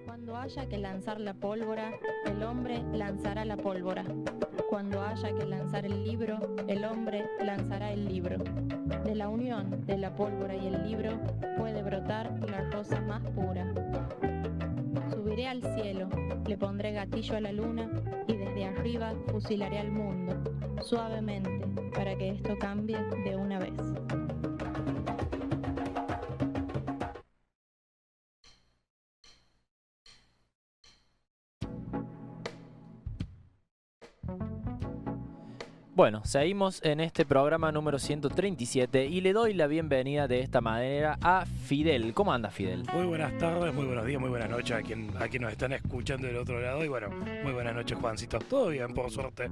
Cuando haya que lanzar la pólvora, el hombre lanzará la pólvora. Cuando haya que lanzar el libro, el hombre lanzará el libro. De la unión de la pólvora y el libro puede brotar la rosa más pura. Subiré al cielo, le pondré gatillo a la luna y desde arriba fusilaré al mundo, suavemente, para que esto cambie de una vez. Bueno, seguimos en este programa número 137 y le doy la bienvenida de esta manera a Fidel. ¿Cómo anda, Fidel? Muy buenas tardes, muy buenos días, muy buenas noches a quien nos están escuchando del otro lado. Y bueno, muy buenas noches, Juancito. Todo bien, por suerte.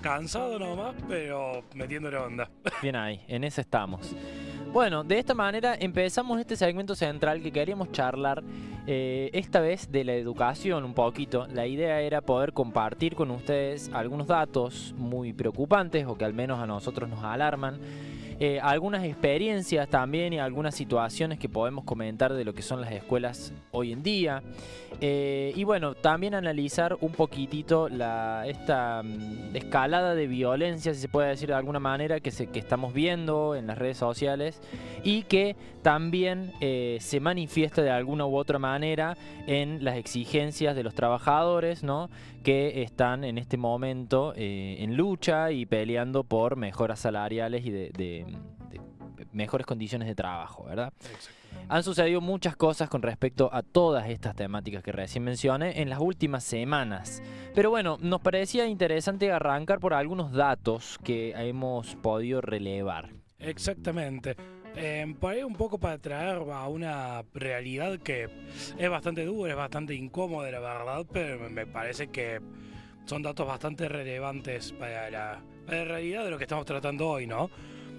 Cansado nomás, pero metiéndole onda. Bien ahí, en ese estamos. Bueno, de esta manera empezamos este segmento central que queríamos charlar esta vez de la educación un poquito. La idea era poder compartir con ustedes algunos datos muy preocupantes o que al menos a nosotros nos alarman. Algunas experiencias también y algunas situaciones que podemos comentar de lo que son las escuelas hoy en día. Y bueno, también analizar un poquitito esta escalada de violencia, si se puede decir de alguna manera, que estamos viendo en las redes sociales y que también se manifiesta de alguna u otra manera en las exigencias de los trabajadores, ¿no?, que están en este momento en lucha y peleando por mejoras salariales y de mejores condiciones de trabajo, ¿verdad? Han sucedido muchas cosas con respecto a todas estas temáticas que recién mencioné en las últimas semanas. Pero bueno, nos parecía interesante arrancar por algunos datos que hemos podido relevar. Exactamente. Por ahí un poco para traer a una realidad que es bastante dura, es bastante incómoda, la verdad, pero me parece que son datos bastante relevantes para la realidad de lo que estamos tratando hoy, ¿no?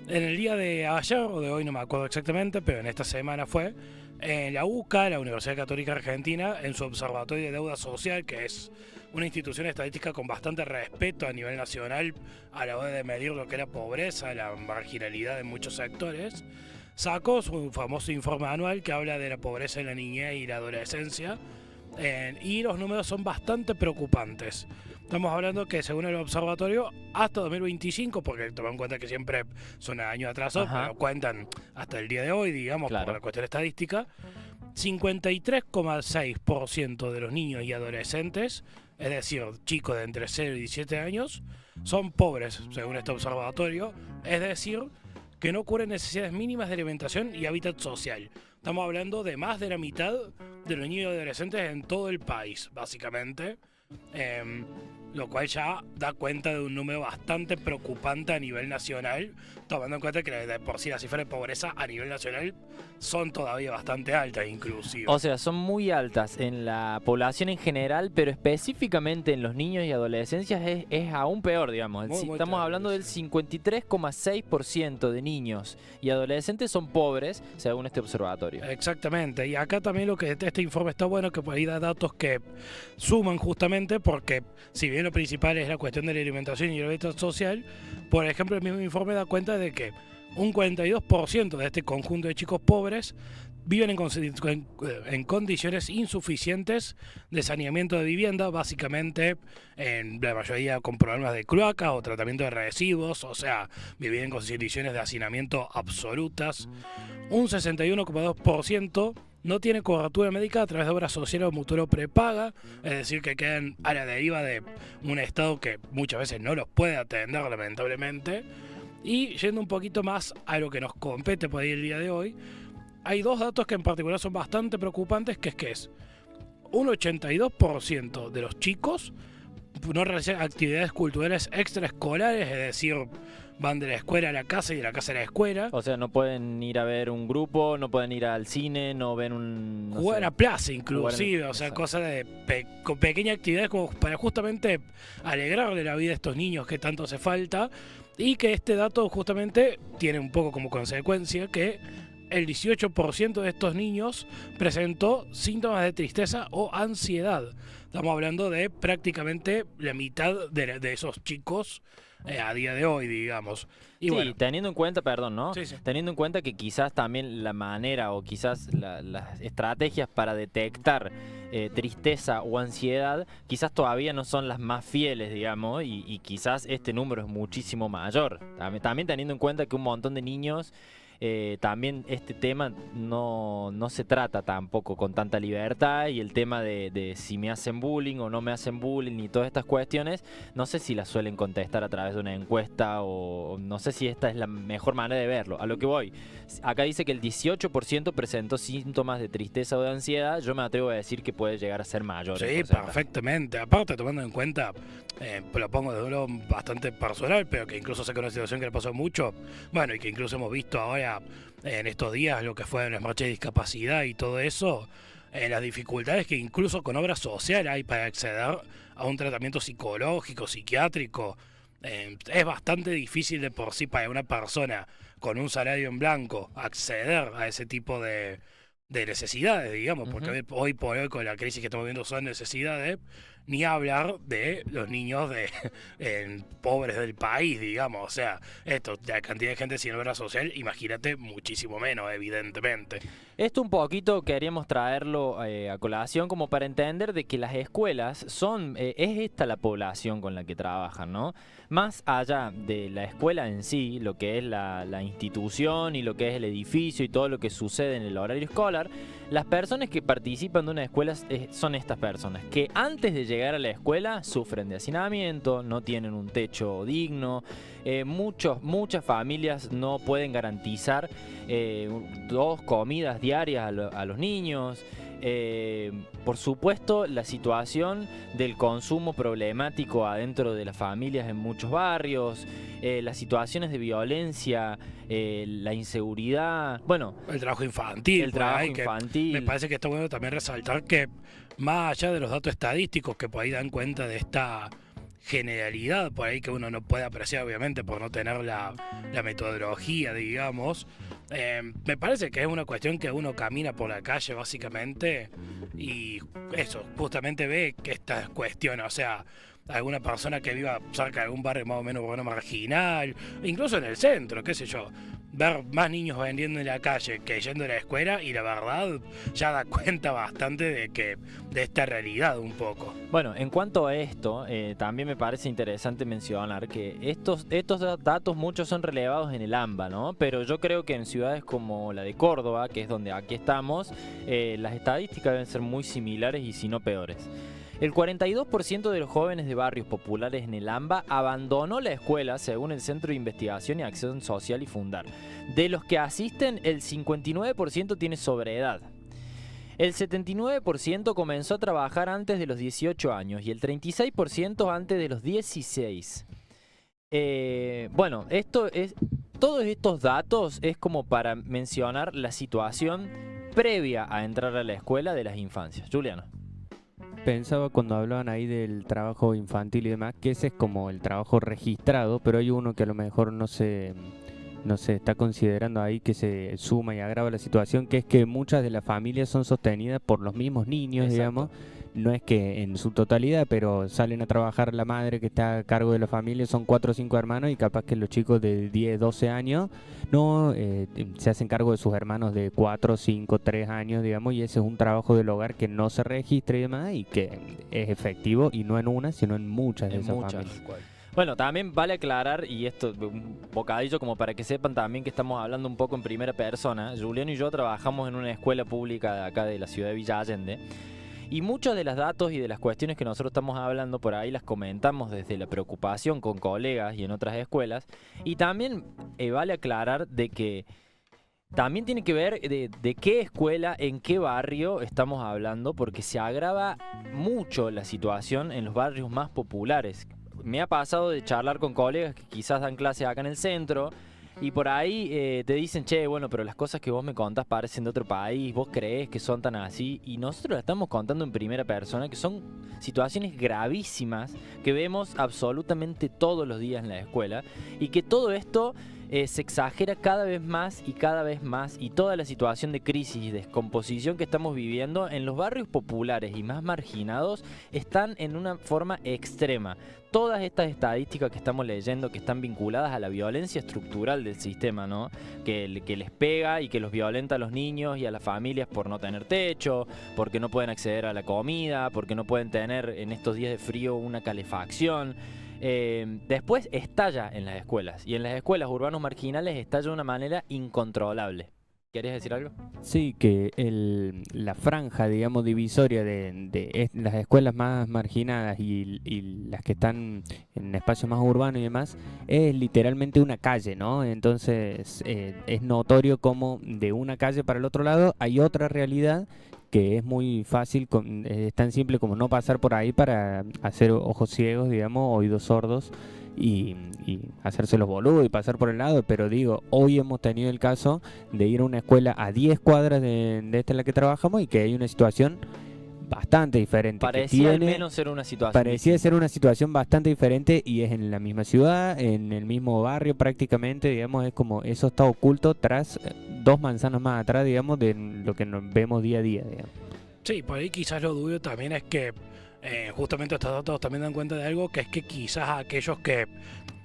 En el día de ayer o de hoy, no me acuerdo exactamente, pero en esta semana fue, en la UCA, la Universidad Católica Argentina, en su Observatorio de Deuda Social, que es una institución estadística con bastante respeto a nivel nacional a la hora de medir lo que es la pobreza, la marginalidad en muchos sectores, sacó su famoso informe anual que habla de la pobreza en la niñez y la adolescencia, y los números son bastante preocupantes. Estamos hablando que según el observatorio, hasta 2025, porque toman en cuenta que siempre son años atrasados, pero cuentan hasta el día de hoy, digamos, por la cuestión estadística, 53,6% de los niños y adolescentes, es decir, chicos de entre 0 y 17 años, son pobres, según este observatorio, es decir, que no cubren necesidades mínimas de alimentación y hábitat social. Estamos hablando de más de la mitad de los niños y adolescentes en todo el país, básicamente. Lo cual ya da cuenta de un número bastante preocupante a nivel nacional, tomando en cuenta que de por sí las cifras de pobreza a nivel nacional son todavía bastante altas, inclusive. O sea, son muy altas en la población en general, pero específicamente en los niños y adolescencias es aún peor, digamos. Estamos hablando del 53,6% de niños y adolescentes son pobres, según este observatorio. Exactamente, y acá también lo que este informe está bueno, que por ahí da datos que suman justamente, porque si bien lo principal es la cuestión de la alimentación y el hábitat social, por ejemplo, el mismo informe da cuenta de que un 42% de este conjunto de chicos pobres viven en condiciones insuficientes de saneamiento de vivienda, básicamente en la mayoría con problemas de cloaca o tratamiento de residuos, o sea, vivir en condiciones de hacinamiento absolutas. Un 61,2% no tiene cobertura médica a través de obras sociales o mutual prepaga, es decir, que quedan a la deriva de un Estado que muchas veces no los puede atender, lamentablemente. Y yendo un poquito más a lo que nos compete por ahí el día de hoy, hay dos datos que en particular son bastante preocupantes, que es un 82% de los chicos no realizan actividades culturales extraescolares, es decir, van de la escuela a la casa y de la casa a la escuela. O sea, no pueden ir a ver un grupo, no pueden ir al cine, no ven un... No jugar sé, a plaza inclusive, o sea, exacto, cosas de con pequeñas actividades como para justamente alegrarle la vida a estos niños que tanto hace falta, y que este dato justamente tiene un poco como consecuencia que el 18% de estos niños presentó síntomas de tristeza o ansiedad. Estamos hablando de prácticamente la mitad de esos chicos a día de hoy, digamos. Y sí, bueno, teniendo en cuenta, perdón, ¿no? sí, sí. Teniendo en cuenta que quizás también la manera o quizás las estrategias para detectar tristeza o ansiedad quizás todavía no son las más fieles, digamos, y quizás este número es muchísimo mayor. También teniendo en cuenta que un montón de niños también este tema no se trata tampoco con tanta libertad y el tema de si me hacen bullying o no me hacen bullying y todas estas cuestiones, no sé si las suelen contestar a través de una encuesta o no sé si esta es la mejor manera de verlo. A lo que voy, acá dice que el 18% presentó síntomas de tristeza o de ansiedad, yo me atrevo a decir que puede llegar a ser mayor. Sí, perfectamente. Aparte, tomando en cuenta, lo pongo de uno bastante personal, pero que incluso sé que es una situación que le pasó mucho, bueno, y que incluso hemos visto ahora en estos días lo que fue en las marchas de discapacidad y todo eso, las dificultades que incluso con obra social hay para acceder a un tratamiento psicológico, psiquiátrico. Es bastante difícil de por sí para una persona con un salario en blanco acceder a ese tipo de necesidades, digamos, porque hoy por hoy con la crisis que estamos viendo son necesidades, ni hablar de los niños pobres del país, digamos, o sea, la cantidad de gente sin obra social, imagínate muchísimo menos, evidentemente. Esto un poquito queríamos traerlo a colación como para entender de que las escuelas es esta la población con la que trabajan, ¿no? Más allá de la escuela en sí, lo que es la institución y lo que es el edificio y todo lo que sucede en el horario escolar, las personas que participan de una escuela son estas personas, que antes de llegar a la escuela sufren de hacinamiento, no tienen un techo digno, muchas familias no pueden garantizar 2 comidas diarias a los niños. Por supuesto, la situación del consumo problemático adentro de las familias en muchos barrios, las situaciones de violencia, la inseguridad, bueno, el trabajo infantil. El trabajo infantil. Me parece que está bueno también resaltar que más allá de los datos estadísticos que por ahí dan cuenta de esta generalidad, por ahí que uno no puede apreciar obviamente por no tener la metodología, digamos, me parece que es una cuestión que uno camina por la calle básicamente y eso, justamente ve que esta cuestión, o sea, alguna persona que viva cerca de algún barrio más o menos bueno, marginal, incluso en el centro, qué sé yo, ver más niños vendiendo en la calle que yendo a la escuela y la verdad ya da cuenta bastante de esta realidad un poco. Bueno, en cuanto a esto, también me parece interesante mencionar que estos datos muchos son relevados en el AMBA, ¿no? Pero yo creo que en ciudades como la de Córdoba, que es donde aquí estamos, las estadísticas deben ser muy similares y si no peores. El 42% de los jóvenes de barrios populares en el AMBA abandonó la escuela según el Centro de Investigación y Acción Social y Fundar. De los que asisten, el 59% tiene sobreedad. El 79% comenzó a trabajar antes de los 18 años y el 36% antes de los 16. Bueno, todos estos datos es como para mencionar la situación previa a entrar a la escuela de las infancias. Juliano. Pensaba cuando hablaban ahí del trabajo infantil y demás, que ese es como el trabajo registrado, pero hay uno que a lo mejor no se está considerando ahí, que se suma y agrava la situación, que es que muchas de las familias son sostenidas por los mismos niños. Exacto. Digamos, no es que en su totalidad, pero salen a trabajar la madre que está a cargo de la familia, son 4 o 5 hermanos y capaz que los chicos de 10, 12 años no se hacen cargo de sus hermanos de 4, 5, 3 años, digamos, y ese es un trabajo del hogar que no se registra y demás, y que es efectivo, y no en una, sino en muchas de esas familias. Bueno, también vale aclarar, y esto un bocadillo como para que sepan también que estamos hablando un poco en primera persona. Julián y yo trabajamos en una escuela pública de acá de la ciudad de Villa Allende. Y muchos de los datos y de las cuestiones que nosotros estamos hablando por ahí las comentamos desde la preocupación con colegas y en otras escuelas. Y también vale aclarar de que también tiene que ver de qué escuela, en qué barrio estamos hablando, porque se agrava mucho la situación en los barrios más populares. Me ha pasado de charlar con colegas que quizás dan clases acá en el centro y por ahí te dicen, che, bueno, pero las cosas que vos me contás parecen de otro país, vos creés que son tan así, y nosotros las estamos contando en primera persona, que son situaciones gravísimas que vemos absolutamente todos los días en la escuela, y que todo esto se exagera cada vez más y cada vez más, y toda la situación de crisis y descomposición que estamos viviendo en los barrios populares y más marginados están en una forma extrema. Todas estas estadísticas que estamos leyendo, que están vinculadas a la violencia estructural del sistema, ¿no? Que les pega y que los violenta a los niños y a las familias por no tener techo, porque no pueden acceder a la comida, porque no pueden tener en estos días de frío una calefacción. Después estalla en las escuelas, y en las escuelas urbanos marginales estalla de una manera incontrolable. ¿Querías decir algo? Sí, que la franja, digamos, divisoria de las escuelas más marginadas y las que están en espacios más urbanos y demás, es literalmente una calle, ¿no? Entonces es notorio como de una calle para el otro lado hay otra realidad que es muy fácil, es tan simple como no pasar por ahí para hacer ojos ciegos, digamos, oídos sordos, y hacerse los boludos y pasar por el lado. Pero digo, hoy hemos tenido el caso de ir a una escuela a 10 cuadras de esta en la que trabajamos y que hay una situación bastante diferente. Parecía al menos ser una situación Parecía ser una situación bastante diferente, y es en la misma ciudad, en el mismo barrio prácticamente, digamos, es como eso está oculto tras 2 manzanas más atrás, digamos, de lo que nos vemos día a día, digamos. Sí, por ahí quizás lo duro también es que justamente estos datos también dan cuenta de algo, que es que quizás aquellos que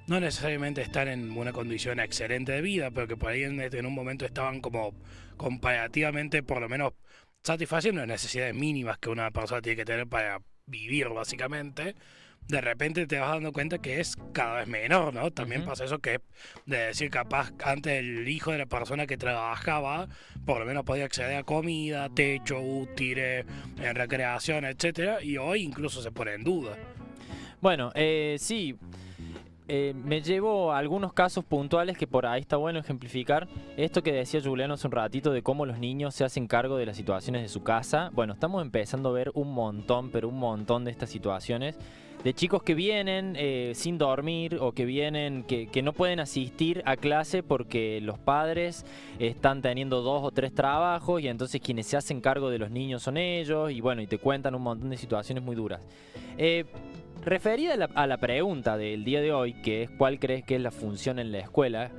no necesariamente están en una condición excelente de vida, pero que por ahí en un momento estaban como comparativamente, por lo menos, satisfaciendo las necesidades mínimas que una persona tiene que tener para vivir, básicamente, de repente te vas dando cuenta que es cada vez menor, ¿no? También pasa eso, que de decir, capaz antes el hijo de la persona que trabajaba por lo menos podía acceder a comida, techo, útiles, recreación, etcétera, y hoy incluso se pone en duda. Bueno, sí. Me llevo a algunos casos puntuales que por ahí está bueno ejemplificar. Esto que decía Juliano hace un ratito de cómo los niños se hacen cargo de las situaciones de su casa. Bueno, estamos empezando a ver un montón, pero un montón de estas situaciones. De chicos que vienen sin dormir, o que vienen que no pueden asistir a clase porque los padres están teniendo 2 o 3 trabajos, y entonces quienes se hacen cargo de los niños son ellos, y bueno, y te cuentan un montón de situaciones muy duras. Referida a la pregunta del día de hoy, que es ¿cuál crees que es la función en la escuela?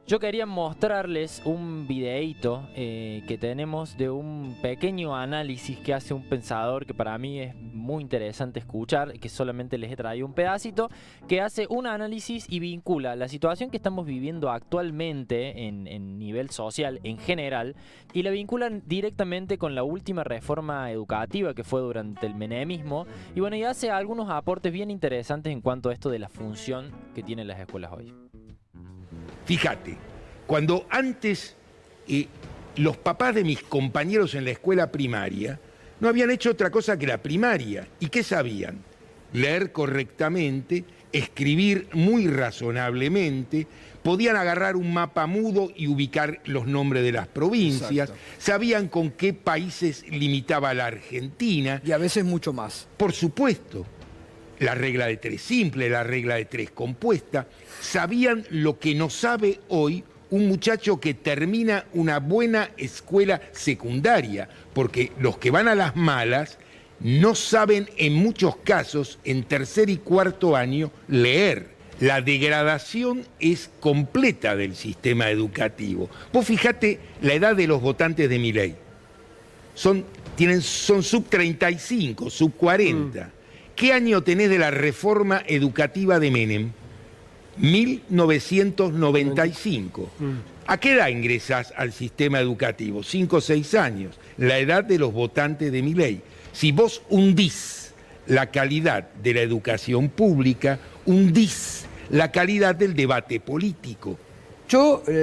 Yo quería mostrarles un videíto que tenemos de un pequeño análisis que hace un pensador que para mí es muy interesante escuchar, que solamente les he traído un pedacito, que hace un análisis y vincula la situación que estamos viviendo actualmente en nivel social en general, y la vinculan directamente con la última reforma educativa que fue durante el menemismo, y bueno, y hace algunos aportes bien interesantes en cuanto a esto de la función que tienen las escuelas hoy. Fíjate, cuando antes los papás de mis compañeros en la escuela primaria no habían hecho otra cosa que la primaria. ¿Y qué sabían? Leer correctamente, escribir muy razonablemente, podían agarrar un mapa mudo y ubicar los nombres de las provincias, sabían con qué países limitaba la Argentina. Y a veces mucho más. Por supuesto. La regla de 3 simple, la regla de 3 compuesta, sabían lo que no sabe hoy un muchacho que termina una buena escuela secundaria, porque los que van a las malas no saben en muchos casos, en 3er y 4er año, leer. La degradación es completa del sistema educativo. Vos fijate la edad de los votantes de Milei. Son sub 35, sub 40. ¿Qué año tenés de la reforma educativa de Menem? 1995. ¿A qué edad ingresás al sistema educativo? 5 o 6 años, la edad de los votantes de Milei. Si vos hundís la calidad de la educación pública, hundís la calidad del debate político.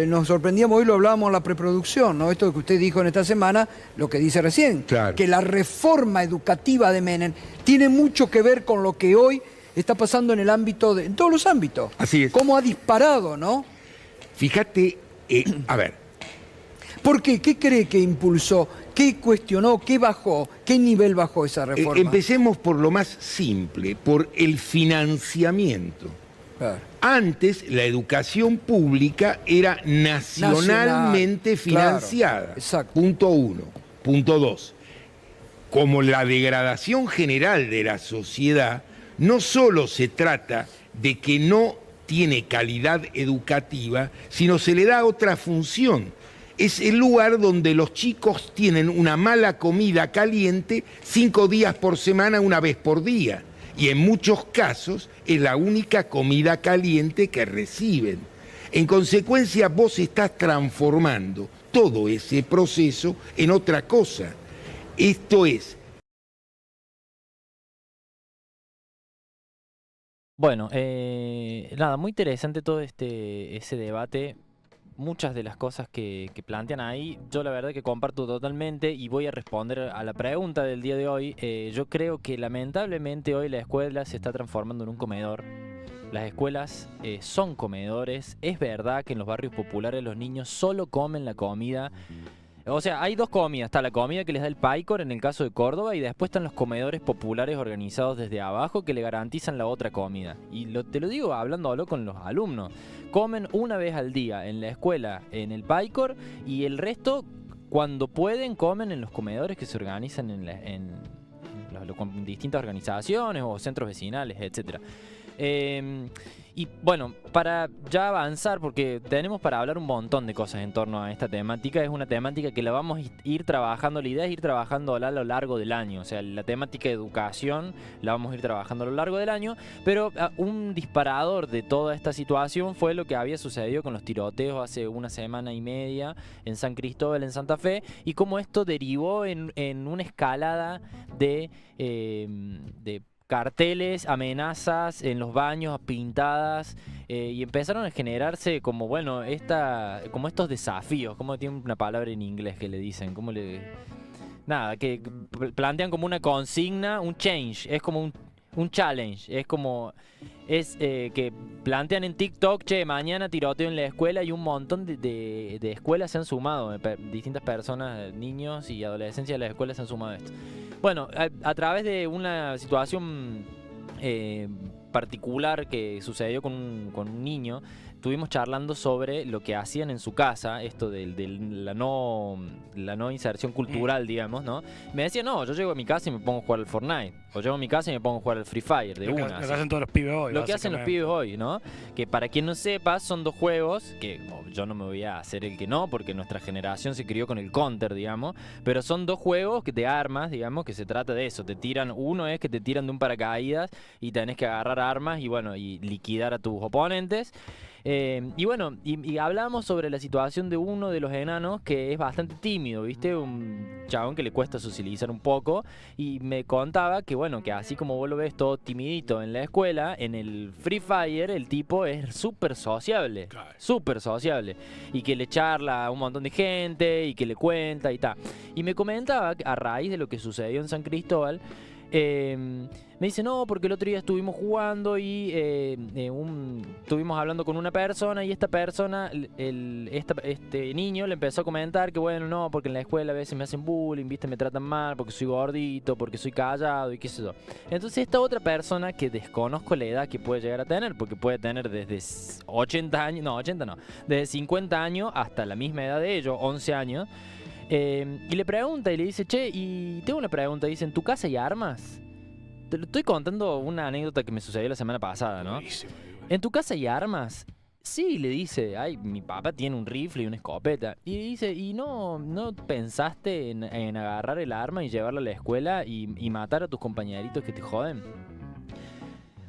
Nos sorprendíamos, hoy lo hablábamos en la preproducción, ¿no? Esto que usted dijo en esta semana, lo que dice recién, claro, que la reforma educativa de Menem tiene mucho que ver con lo que hoy está pasando en el ámbito, en todos los ámbitos. Así es. Cómo ha disparado, ¿no? Fíjate, a ver. ¿Por qué? ¿Qué cree que impulsó? ¿Qué cuestionó? ¿Qué bajó? ¿Qué nivel bajó esa reforma? Empecemos por lo más simple, por el financiamiento. Claro. Antes la educación pública era nacionalmente financiada. Claro, exacto. Punto 1. Punto 2. Como la degradación general de la sociedad, no solo se trata de que no tiene calidad educativa, sino se le da otra función. Es el lugar donde los chicos tienen una mala comida caliente 5 días por semana, una vez por día. Y en muchos casos es la única comida caliente que reciben. En consecuencia, vos estás transformando todo ese proceso en otra cosa. Esto es... Bueno, nada, muy interesante todo ese debate. Muchas de las cosas que plantean ahí, yo la verdad que comparto totalmente y voy a responder a la pregunta del día de hoy. Yo creo que lamentablemente hoy la escuela se está transformando en un comedor. Las escuelas son comedores. Es verdad que en los barrios populares los niños solo comen la comida. O sea, hay dos comidas. Está la comida que les da el PAICOR en el caso de Córdoba y después están los comedores populares organizados desde abajo que le garantizan la otra comida. Y te lo digo hablándolo con los alumnos. Comen una vez al día en la escuela, en el PAICOR, y el resto, cuando pueden, comen en los comedores que se organizan con distintas organizaciones o centros vecinales, etcétera. Y bueno, para ya avanzar, porque tenemos para hablar un montón de cosas en torno a esta temática, es una temática que la vamos a ir trabajando, la idea es ir trabajándola a lo largo del año, o sea, la temática de educación la vamos a ir trabajando a lo largo del año, pero un disparador de toda esta situación fue lo que había sucedido con los tiroteos hace una semana y media en San Cristóbal, en Santa Fe, y cómo esto derivó en una escalada de carteles, amenazas en los baños, pintadas, y empezaron a generarse como, bueno, como estos desafíos, como tiene una palabra en inglés que le dicen, nada, que plantean como una consigna, un change, es como un challenge, que plantean en TikTok, che, mañana tiroteo en la escuela, y un montón de escuelas se han sumado, distintas personas, niños y adolescencia de las escuelas se han sumado a esto. Bueno, a través de una situación particular que sucedió con un niño, estuvimos charlando sobre lo que hacían en su casa, esto de la no inserción cultural, digamos, ¿no? Me decía, no, yo llego a mi casa y me pongo a jugar al Fortnite, o llego a mi casa y me pongo a jugar al Free Fire, de una. Lo que hacen todos los pibes hoy. Lo que hacen los pibes hoy, ¿no? Que para quien no sepa, son dos juegos, que yo no me voy a hacer el que no, porque nuestra generación se crió con el Counter, digamos, pero son dos juegos de armas, digamos, que se trata de eso. Uno es que te tiran de un paracaídas y tenés que agarrar armas y, bueno, y liquidar a tus oponentes. Y bueno, y hablamos sobre la situación de uno de los enanos que es bastante tímido, ¿viste? Un chabón que le cuesta socializar un poco, y me contaba que, bueno, que así como vos lo ves todo timidito en la escuela, en el Free Fire el tipo es súper sociable, súper sociable, y que le charla a un montón de gente y que le cuenta y tal. Y me comentaba que a raíz de lo que sucedió en San Cristóbal, me dice, no, porque el otro día estuvimos jugando y estuvimos hablando con una persona, y esta persona, este niño le empezó a comentar que, bueno, no, porque en la escuela a veces me hacen bullying, viste, me tratan mal, porque soy gordito, porque soy callado y qué sé yo. Entonces esta otra persona, que desconozco la edad que puede llegar a tener, porque puede tener desde 80 años, no, 80 no, desde 50 años hasta la misma edad de ellos, 11 años, y le pregunta y le dice, che, y tengo una pregunta, dice, ¿en tu casa hay armas? Te lo estoy contando una anécdota que me sucedió la semana pasada, ¿no? ¿En tu casa hay armas? Sí, le dice, mi papá tiene un rifle y una escopeta. Y dice, ¿y no pensaste en agarrar el arma y llevarla a la escuela y matar a tus compañeritos que te joden?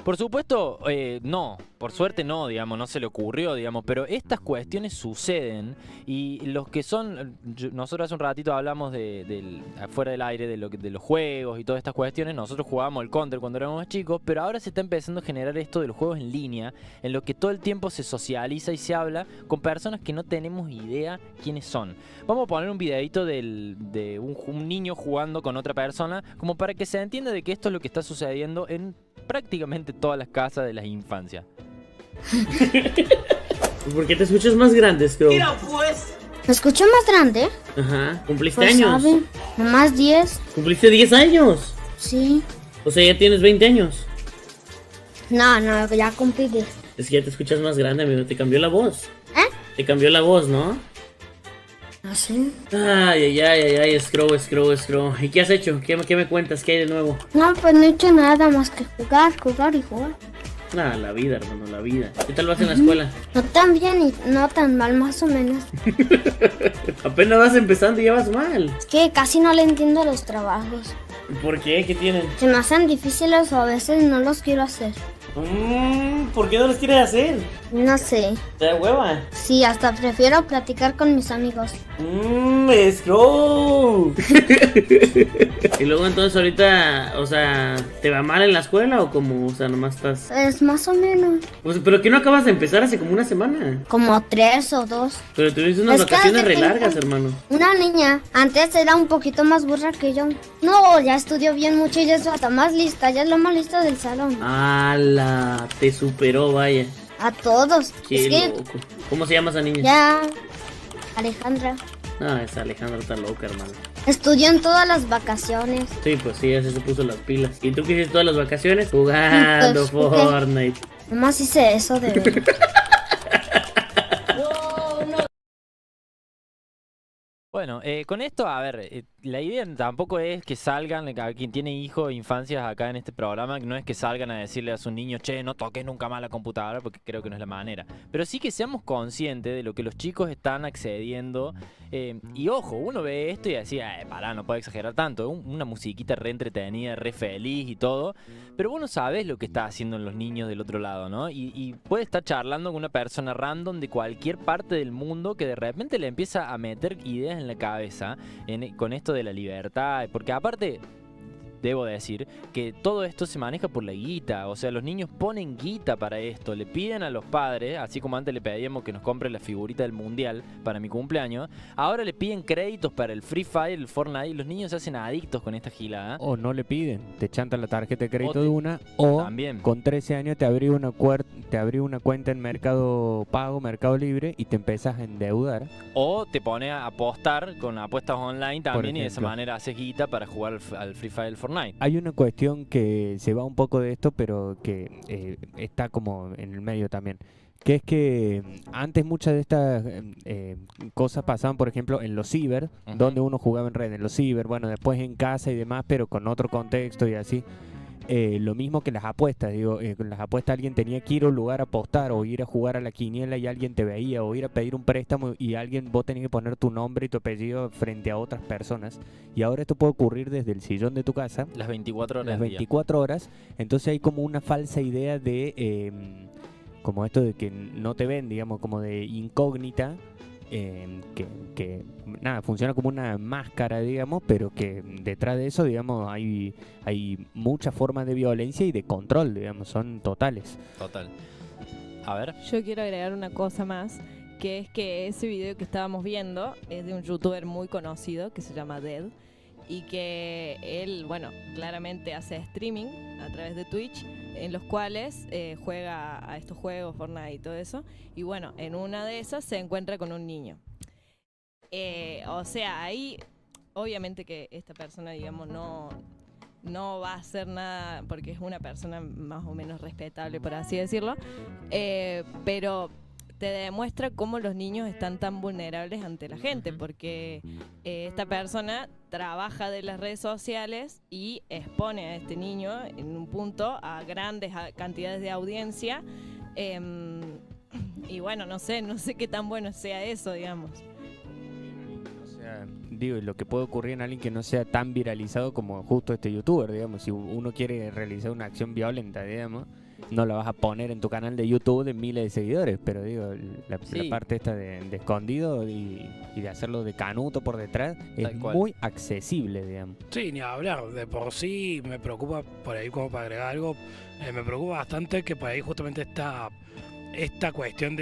Por supuesto, no, por suerte no, digamos, no se le ocurrió, digamos, pero estas cuestiones suceden, y los que son, nosotros hace un ratito hablamos afuera del aire de los juegos y todas estas cuestiones. Nosotros jugábamos el Counter cuando éramos chicos, pero ahora se está empezando a generar esto de los juegos en línea, en lo que todo el tiempo se socializa y se habla con personas que no tenemos idea quiénes son. Vamos a poner un videito de un niño jugando con otra persona, como para que se entienda de que esto es lo que está sucediendo en prácticamente todas las casas de las infancias. ¿Por qué te escuchas más grande, Scro? Mira, pues. ¿Me escucho más grande? Ajá, ¿cumpliste Pues años? sabe, nomás 10. ¿Cumpliste 10 años? Sí. O sea, ya tienes 20 años. No, ya cumplí 10. Es que ya te escuchas más grande, amigo. Te cambió la voz. ¿Eh? Te cambió la voz, ¿no? ¿Ah, sí? Ay, Scro. ¿Y qué has hecho? ¿Qué me cuentas? ¿Qué hay de nuevo? No, pues no he hecho nada más que jugar y jugar. Ah, la vida, hermano, la vida. ¿Qué tal vas en la escuela? No tan bien y no tan mal, más o menos. Apenas vas empezando y ya vas mal. Es que casi no le entiendo los trabajos. ¿Por qué? ¿Qué tienen? Se me hacen difíciles o a veces no los quiero hacer. ¿Por qué no los quieres hacer? No sé. ¿Te da hueva? Sí, hasta prefiero platicar con mis amigos. ¡Scroll! Y luego entonces ahorita, o sea, ¿te va mal en la escuela o como, o sea, nomás estás...? Es más o menos. Pues, pero que no acabas de empezar hace como una semana. Como 3 o 2. Pero tuviste unas Es que vacaciones hace re tiempo- largas, hermano. Una niña, antes era un poquito más burra que yo. No, ya estudió bien mucho y ya es hasta más lista, ya es la más lista del salón. ¡Hala! Te superó, vaya. A todos. Qué Es que loco. ¿Cómo se llama esa niña? ya Alejandra Ah, esa Alejandra está loca, hermano. estudió en todas las vacaciones. Sí, pues sí, ya se puso las pilas. ¿Y tú qué hiciste todas las vacaciones? Jugando Pues, jugué. Fortnite. Nomás hice eso de ver. Bueno, con esto, a ver, la idea tampoco es que salgan, a quien tiene hijos e infancias acá en este programa, no es que salgan a decirle a sus niños, che, no toques nunca más la computadora, porque creo que no es la manera. Pero sí que seamos conscientes de lo que los chicos están accediendo. Y ojo, uno ve esto y decía, pará, no puede exagerar tanto, una musiquita re entretenida, re feliz y todo. Pero vos no sabés lo que está haciendo los niños del otro lado, ¿no? Y puede estar charlando con una persona random de cualquier parte del mundo que de repente le empieza a meter ideas en la cabeza con esto de la libertad. Porque aparte, debo decir que todo esto se maneja por la guita. O sea, los niños ponen guita para esto. Le piden a los padres, así como antes le pedíamos que nos compre la figurita del mundial para mi cumpleaños, ahora le piden créditos para el Free Fire, el Fortnite, y los niños se hacen adictos con esta gilada. O no le piden, te chantan la tarjeta de crédito te- de una, o También. con 13 años te abrí una cuenta en Mercado Pago, Mercado Libre, y te empezás a endeudar. O te pone a apostar con apuestas online también y de esa ejemplo. manera haces guita para jugar al Free Fire, el Fortnite. Hay una cuestión que se va un poco de esto, pero que está como en el medio también. Que es que antes muchas de estas cosas pasaban, por ejemplo, en los ciber, Ujú. donde uno jugaba en red, en los ciber, bueno, después en casa y demás, pero con otro contexto y así. Lo mismo que las apuestas, digo, con las apuestas alguien tenía que ir a un lugar a apostar o ir a jugar a la quiniela y alguien te veía, o ir a pedir un préstamo y vos tenías que poner tu nombre y tu apellido frente a otras personas. Y ahora esto puede ocurrir desde el sillón de tu casa, Las 24 horas las del día. 24 horas. Entonces hay como una falsa idea de, como esto de que no te ven, digamos, como de incógnita. Que nada, funciona como una máscara, digamos, pero que detrás de eso, digamos, hay muchas formas de violencia y de control, digamos, son totales. Total. A ver. Yo quiero agregar una cosa más, que es que ese video que estábamos viendo es de un youtuber muy conocido que se llama Dead, y que él, bueno, claramente hace streaming a través de Twitch, en los cuales juega a estos juegos, Fortnite y todo eso, y bueno, en una de esas se encuentra con un niño. O sea, ahí obviamente que esta persona, digamos, no va a hacer nada porque es una persona más o menos respetable, por así decirlo, pero te demuestra cómo los niños están tan vulnerables ante la gente, porque esta persona trabaja de las redes sociales y expone a este niño en un punto a grandes cantidades de audiencia, y bueno, no sé qué tan bueno sea eso, digamos. O sea, digo, y lo que puede ocurrir en alguien que no sea tan viralizado como justo este youtuber, digamos, si uno quiere realizar una acción violenta, digamos, no la vas a poner en tu canal de YouTube de miles de seguidores, pero digo, la Sí. parte esta de escondido y de hacerlo de canuto por detrás es Tal cual. muy accesible, digamos. Sí, ni hablar. De por sí me preocupa, por ahí como para agregar algo, me preocupa bastante que por ahí justamente esta cuestión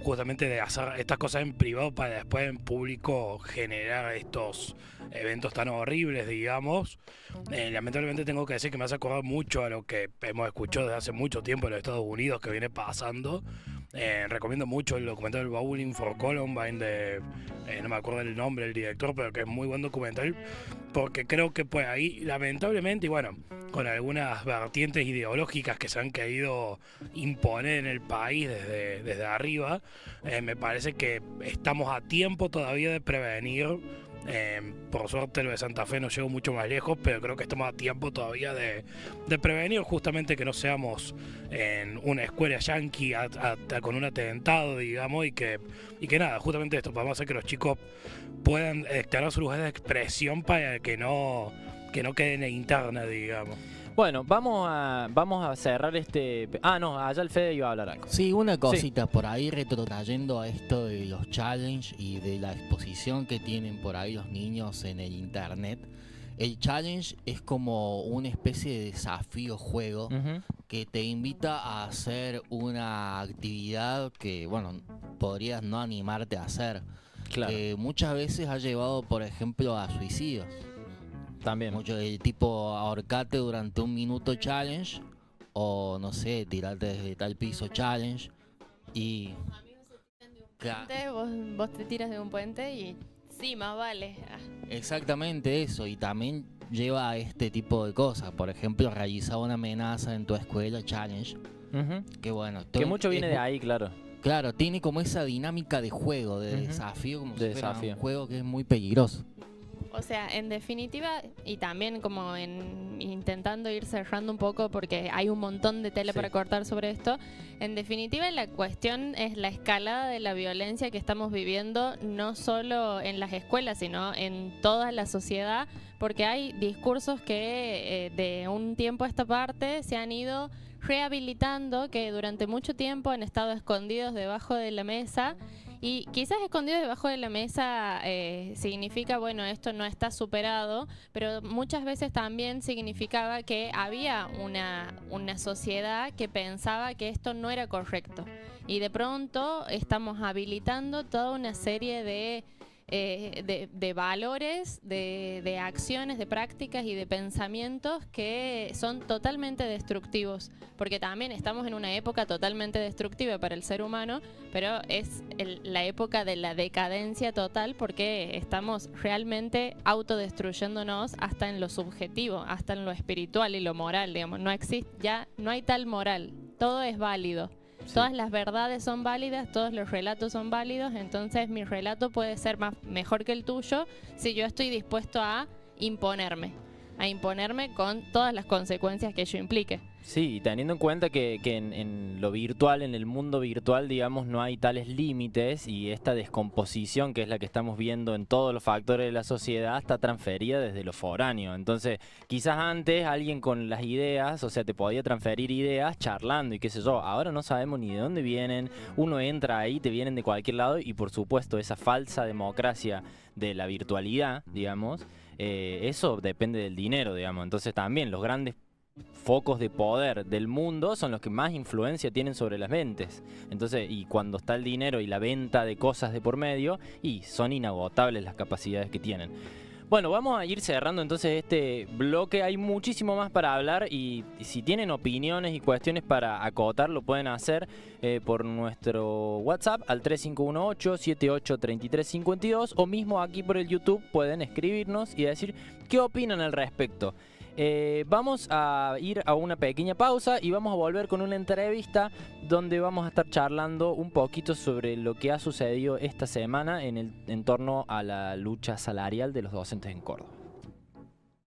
justamente de hacer estas cosas en privado para después en público generar estos eventos tan horribles, digamos. Lamentablemente tengo que decir que me hace acordar mucho a lo que hemos escuchado desde hace mucho tiempo en los Estados Unidos que viene pasando. Recomiendo mucho el documental Bowling for Columbine de, no me acuerdo el nombre del director, pero que es muy buen documental, porque creo que pues ahí lamentablemente, y bueno, con algunas vertientes ideológicas que se han querido imponer en el país desde arriba, me parece que estamos a tiempo todavía de prevenir Por suerte lo de Santa Fe no llegó mucho más lejos, pero creo que estamos a tiempo todavía de prevenir justamente que no seamos en una escuela yanqui con un atentado, digamos, y que nada, justamente esto, podemos hacer que los chicos puedan tener su lugar de expresión para que no queden en interna, digamos. Bueno, vamos a cerrar este... Ah, no, allá el Fede iba a hablar algo. Sí, una cosita por ahí retrotrayendo a esto de los challenge y de la exposición que tienen por ahí los niños en el internet. El challenge es como una especie de desafío juego que te invita a hacer una actividad que, bueno, podrías no animarte a hacer. Claro. Que muchas veces ha llevado, por ejemplo, a suicidios. También. Mucho el tipo ahorcate durante 1 minuto challenge, o no sé, tirarte desde tal piso challenge. Y Vos te tiras de un puente y sí, más vale. exactamente eso, y también lleva a este tipo de cosas. Por ejemplo, realizar una amenaza en tu escuela challenge. Que bueno, Que mucho viene de ahí, claro. Claro, tiene como esa dinámica de juego, de desafío, como De si fuera desafío. un juego que es muy peligroso. O sea, en definitiva, y también como intentando ir cerrando un poco porque hay un montón de tela para cortar sobre esto, en definitiva la cuestión es la escalada de la violencia que estamos viviendo, no solo en las escuelas, sino en toda la sociedad, porque hay discursos que de un tiempo a esta parte se han ido rehabilitando, que durante mucho tiempo han estado escondidos debajo de la mesa. Y quizás escondido debajo de la mesa significa, bueno, esto no está superado, pero muchas veces también significaba que había una sociedad que pensaba que esto no era correcto. Y de pronto estamos habilitando toda una serie de valores, de acciones, de prácticas y de pensamientos que son totalmente destructivos, porque también estamos en una época totalmente destructiva para el ser humano, pero es la época de la decadencia total, porque estamos realmente autodestruyéndonos hasta en lo subjetivo, hasta en lo espiritual y lo moral, digamos. No existe, ya no hay tal moral, todo es válido. Todas las verdades son válidas, todos los relatos son válidos, entonces mi relato puede ser mejor que el tuyo si yo estoy dispuesto a imponerme con todas las consecuencias que ello implique. Sí, y teniendo en cuenta que en lo virtual, en el mundo virtual, digamos, no hay tales límites, y esta descomposición, que es la que estamos viendo en todos los factores de la sociedad, está transferida desde lo foráneo. Entonces, quizás antes alguien con las ideas, o sea, te podía transferir ideas charlando y qué sé yo. Ahora no sabemos ni de dónde vienen, uno entra ahí, te vienen de cualquier lado, y por supuesto esa falsa democracia de la virtualidad, digamos, eso depende del dinero, digamos. Entonces también los grandes focos de poder del mundo son los que más influencia tienen sobre las mentes. Entonces, y cuando está el dinero y la venta de cosas de por medio, y son inagotables las capacidades que tienen. Bueno, vamos a ir cerrando entonces este bloque. Hay muchísimo más para hablar, y si tienen opiniones y cuestiones para acotar, lo pueden hacer por nuestro WhatsApp al 3518-783352, o mismo aquí por el YouTube pueden escribirnos y decir qué opinan al respecto. Vamos a ir a una pequeña pausa y vamos a volver con una entrevista donde vamos a estar charlando un poquito sobre lo que ha sucedido esta semana en torno a la lucha salarial de los docentes en Córdoba.